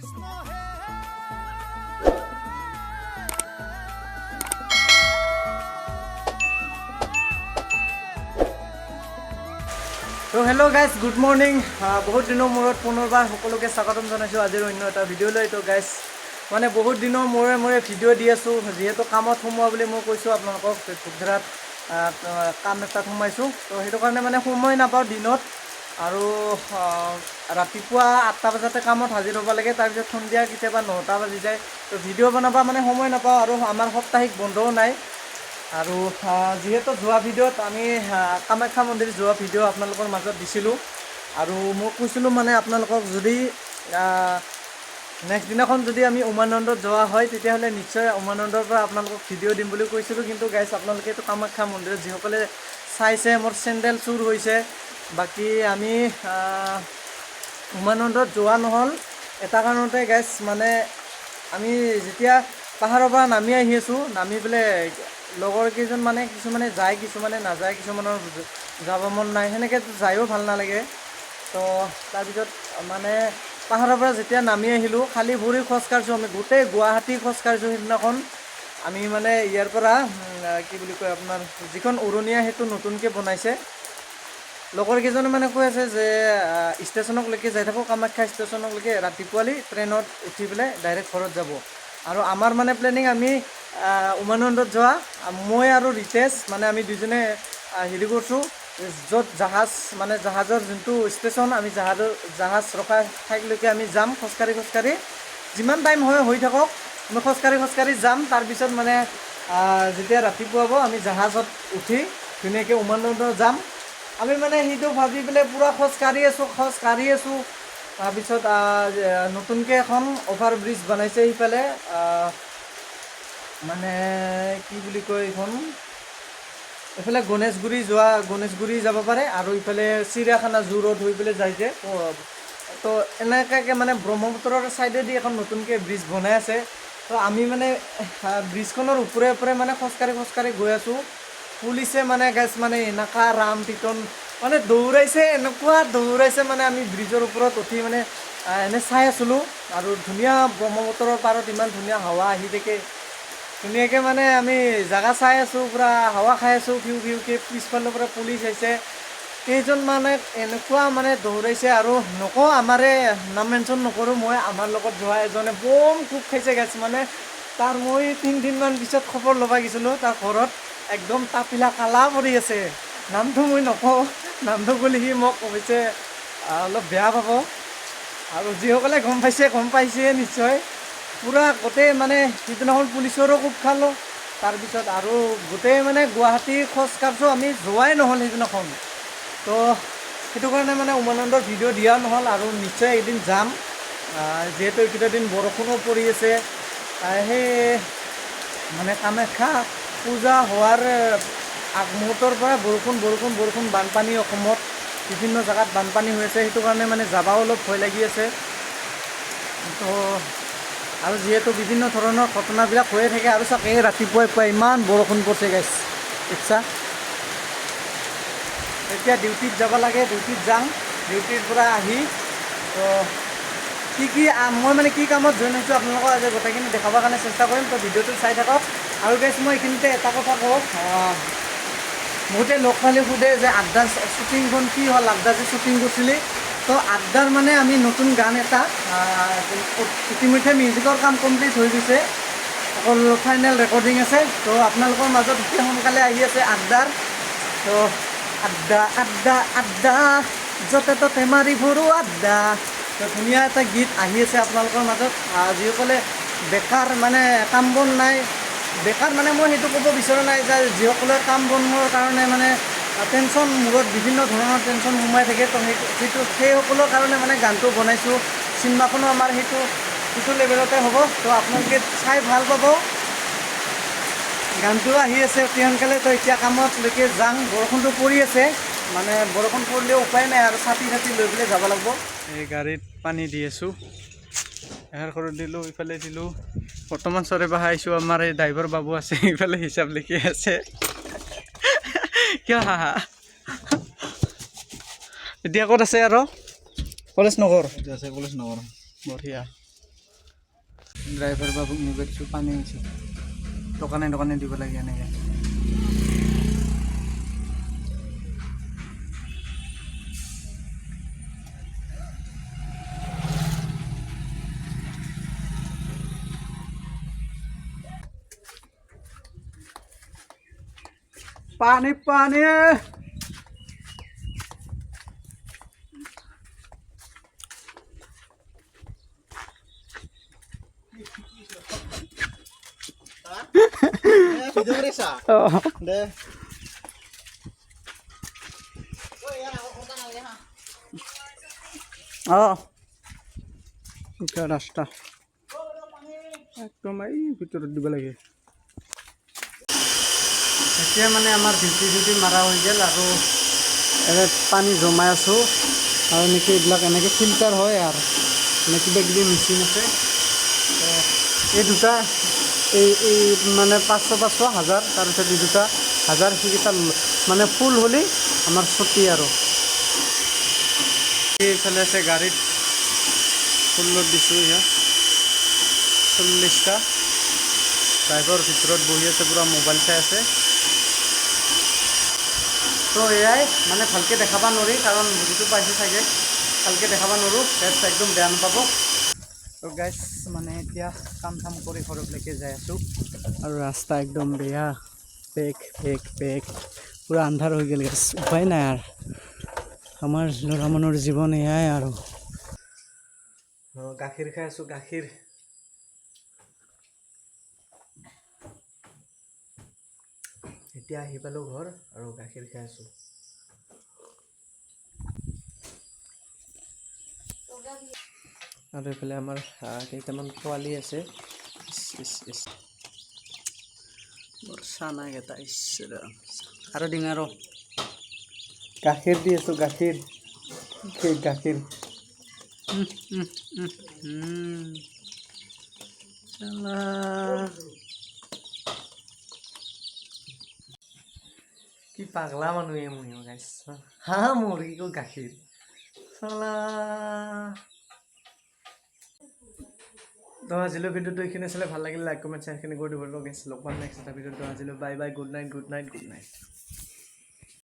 তো hello' guys good morning বহুত দিনৰ মূৰত পুনৰবাৰ সকলোকে স্বাগতম জনাইছোঁ আজিৰ অন্য এটা ভিডিঅ'লৈ তো গাইজ মানে বহুত দিনৰ মূৰে মূৰে ভিডিঅ' দি আছোঁ যিহেতু কামত সোমোৱা বুলি মই কৈছোঁ আপোনালোকক ধূপধাৰাত কাম এটাত সোমাইছোঁ তো সেইটো কাৰণে মানে সময় নাপাওঁ দিনত আৰু ৰাতিপুৱা 8টা বজাতে কামত হাজিৰ হ'ব লাগে তাৰপিছত সন্ধিয়া কেতিয়াবা 9টা বাজি যায় তো ভিডিঅ' বনাব মানে সময় নাপাওঁ আৰু আমাৰ সাপ্তাহিক বন্ধও নাই আৰু যিহেতু যোৱা ভিডিঅ'ত আমি কামাখ্যা মন্দিৰ যোৱা ভিডিঅ' আপোনালোকৰ মাজত দিছিলোঁ আৰু মই কৈছিলোঁ মানে আপোনালোকক যদি নেক্সট দিনাখন যদি আমি উমানন্দত যোৱা হয় তেতিয়াহ'লে নিশ্চয় উমানন্দৰ পৰা আপোনালোকক ভিডিঅ' দিম বুলি কৈছিলোঁ কিন্তু গাইজ আপোনালোকেতো কামাখ্যা মন্দিৰত যিসকলে চাইছে মোৰ চেণ্ডেল চুৰ হৈছে বাকী আমি উমানন্দত যোৱা নহ'ল এটা কাৰণতে গাইজ মানে আমি যেতিয়া পাহাৰৰ পৰা নামি আহি আছোঁ নামি পেলাই লগৰ কেইজন মানে কিছুমানে যায় কিছুমানে নাযায় কিছুমানৰ যাব মন নাই সেনেকৈ যায়ো ভাল নালাগে তো তাৰপিছত মানে পাহাৰৰ পৰা যেতিয়া নামি আহিলোঁ খালী ভৰি খোজকাঢ়িছোঁ আমি গোটেই গুৱাহাটী খোজকাঢ়িছোঁ সেইদিনাখন আমি মানে ইয়াৰ পৰা কি বুলি কয় আপোনাৰ যিখন উৰণীয়া সেতু নতুনকৈ বনাইছে লগৰ কেইজনে মানে কৈ আছে যে ষ্টেচনলৈকে যাই থাকোঁ কামাখ্যা ষ্টেচনলৈকে ৰাতিপুৱালি ট্ৰেইনত উঠি পেলাই ডাইৰেক্ট ঘৰত যাব আৰু আমাৰ মানে প্লেনিং আমি উমানন্দত যোৱা মই আৰু ৰিতেশ মানে আমি দুজনে হেৰি কৰিছোঁ য'ত জাহাজ মানে জাহাজৰ যোনটো ষ্টেচন আমি জাহাজ ৰখা ঠাইলৈকে আমি যাম খোজকাঢ়ি যিমান টাইম হয় হৈ থাকক আমি খোজকাঢ়ি যাম তাৰপিছত মানে যেতিয়া ৰাতিপুৱা হ'ব আমি জাহাজত উঠি ধুনীয়াকৈ উমানন্দ যাম আমি মানে সেইটো ভাবি পেলাই পূৰা খোজকাঢ়ি আছোঁ তাৰপিছত নতুনকৈ এখন অভাৰ ব্ৰিজ বনাইছে সেইফালে মানে কি বুলি কয় এইখন এইফালে গণেশগুৰি যাব পাৰে আৰু ইফালে চিৰিয়াখানা জু ৰোড হৈ পেলাই যায় যে তো এনেকুৱাকৈ মানে ব্ৰহ্মপুত্ৰৰ ছাইডেদি এখন নতুনকৈ ব্ৰিজ বনাই আছে তো আমি মানে ব্ৰিজখনৰ ওপৰে মানে খোজকাঢ়ি গৈ আছোঁ পুলিচে মানে গাইজ মানে এনেকুৱা ৰাম পিটন মানে এনেকুৱা দৌৰাইছে মানে আমি ব্ৰিজৰ ওপৰত উঠি মানে এনে চাই আছিলোঁ আৰু ধুনীয়া ব্ৰহ্মপুত্ৰৰ পাৰত ইমান ধুনীয়া হাৱা আহি থাকে ধুনীয়াকৈ মানে আমি জেগা চাই আছোঁ পূৰা হাৱা খাই আছোঁ ভিউকৈ পিছফালৰ পৰা পুলিচ আহিছে কেইজন মানে এনেকুৱা মানে দৌৰাইছে আৰু নকওঁ আমাৰে নাম মেনশ্যন নকৰোঁ মই আমাৰ লগত যোৱা এজনে বম কোব খাইছে গাইছ মানে তাৰ মই 3 দিনমান পিছত খবৰ ল'ব গৈছিলোঁ তাৰ ঘৰত একদম তাপিলা কালা পৰি আছে নামটো মই নকওঁ নামটো বুলি সি মোক কৈছে অলপ বেয়া পাব আৰু যিসকলে গম পাইছে নিশ্চয় পূৰা গোটেই মানে সিদিনাখন পুলিচৰো কোব খালোঁ তাৰপিছত আৰু গোটেই মানে গুৱাহাটী খোজকাঢ়িছোঁ আমি যোৱাই নহ'ল সেইদিনাখন তো সেইটো কাৰণে মানে উমানন্দৰ ভিডিঅ' দিয়া নহ'ল আৰু নিশ্চয় এদিন যাম যিহেতু এইকেইটা দিন বৰষুণো পৰি আছে সেই মানে কামাখ্যা পূজা হোৱাৰ আগমুহূৰ্তৰ পৰা বৰষুণ বানপানী অসমত বিভিন্ন জেগাত বানপানী হৈ আছে সেইটো কাৰণে মানে যাবাও অলপ ভয় লাগি আছে তো আৰু যিহেতু বিভিন্ন ধৰণৰ ঘটনাবিলাক হৈয়ে থাকে আৰু চাওক এই ৰাতিপুৱাই ইমান বৰষুণ পৰিছে গাইছ ইচ্ছা এতিয়া ডিউটিত যাব লাগে ডিউটিত যাম ডিউটিৰ পৰা আহি তো মই মানে কি কামত জইন হৈছোঁ আপোনালোকক আজি গোটেইখিনি দেখাবৰ কাৰণে চেষ্টা কৰিম তো ভিডিঅ'টো চাই থাকক আৰু গাইছ মই এইখিনিতে এটা কথা কওঁ বহুতে লগ পালে সোধে যে আড্ডাৰ শ্বুটিংখন কি হ'ল আড্ডা যে শ্বুটিং কৰিছিলি তো আড্ডাৰ মানে আমি নতুন গান এটা ইতিমধ্যে মিউজিকৰ কাম কমপ্লিট হৈ গৈছে অকল ফাইনেল ৰেকৰ্ডিং আছে তো আপোনালোকৰ মাজত অতি সোনকালে আহি আছে আড্ডাৰ তো আড্ডা য'তে ত'তে মাৰি ফুৰো আড্ডা তো ধুনীয়া এটা গীত আহি আছে আপোনালোকৰ মাজত যিসকলে বেকাৰ মানে কাম বন নাই বেকাৰ মানে মই সেইটো ক'ব বিচৰা নাই যে যিসকলে কাম বনৰ কাৰণে মানে টেনশ্যন মূৰত বিভিন্ন ধৰণৰ টেনশ্যন সোমাই থাকে তো সেইসকলৰ কাৰণে মানে গানটো বনাইছোঁ চিনেমাখনো আমাৰ সেইটো লেভেলতে হ'ব তো আপোনালোকে চাই ভাল পাব গানটো আহি আছে অতি সোনকালে তো এতিয়া কামতলৈকে যাওঁ বৰষুণটো পৰি আছে মানে বৰষুণ পৰিলেও উপায় নাই আৰু ছাতি লৈ পেলাই যাব লাগিব এই গাড়ীত পানী দি আছোঁ এহাৰ ঘৰত দিলোঁ ইফালে দিলোঁ বৰ্তমান চৰে বাহা আহিছোঁ আমাৰ এই ড্ৰাইভাৰ বাবু আছে ইফালে হিচাপ লিখি আছে কিয় হাহা এতিয়া ক'ত আছে আৰু কলেজ নগৰ বঢ়িয়া ড্ৰাইভাৰ বাবুক নিব দিছোঁ পানী আহিছে দোকানে দোকানে দিব লাগে এনেকৈ পানী পানী দে ৰাস্তা একদম এই ভিতৰত দিব লাগে এতিয়া মানে আমাৰ ডিউটি মাৰা হৈ গ'ল আৰু এনে পানী জমাই আছোঁ আৰু এনেকৈ এইবিলাক এনেকৈ ফিল্টাৰ হয় আৰু মানে কিবা কিবি মেচিন আছে এই দুটা এই মানে 500 1000 তাৰপিছত এই দুটা 1000 সেইকেইটা মানে ফুল হ'লে আমাৰ ছুটি আৰু এইফালে আছে গাড়ীত ফুল লোড দিছোঁ ইয়া 40টা ড্ৰাইভাৰ ভিতৰত বহি আছে পুৰা মোবাইল চাই আছে তো এয়াই মানে ভালকৈ দেখাব নোৱাৰি কাৰণ বুজিটো পাইছে চাগে ভালকৈ দেখাব নোৱাৰোঁ ফেচ একদম বেয়া নাপাব তো গাইজ মানে এতিয়া কাম চাম কৰি ঘৰলৈকে যাই আছোঁ আৰু ৰাস্তা একদম বেয়া পেক পুৰা আন্ধাৰ হৈ গ'ল গাইজ উপায় নাই আৰু আমাৰ ল'ৰা মানুহৰ জীৱন এয়াই আৰু গাখীৰ খাই আছোঁ গাখীৰ এতিয়া আহি পালোঁ ঘৰ আৰু গাখীৰ খাই আছোঁ আৰু এইফালে আমাৰ কেইটামান পোৱালি আছে বৰ্ষা নাই এটা আৰু ডিঙ আৰু গাখীৰ দি আছোঁ গাখীৰ কি পাগলা মানুহে মহিম গাইছ হাঁহ মুৰ্গীকো গাখীৰ চালা তো আজিলৈ ভিডিঅ'টো এইখিনি আছিলে ভাল লাগিলে লাইক কমেণ্ট শ্বেয়াৰখিনি কৰি দিব গাইছ লগ পাম নেক্সট এটা ভিডিঅ'টো আজিলৈ বাই বাই গুড নাইট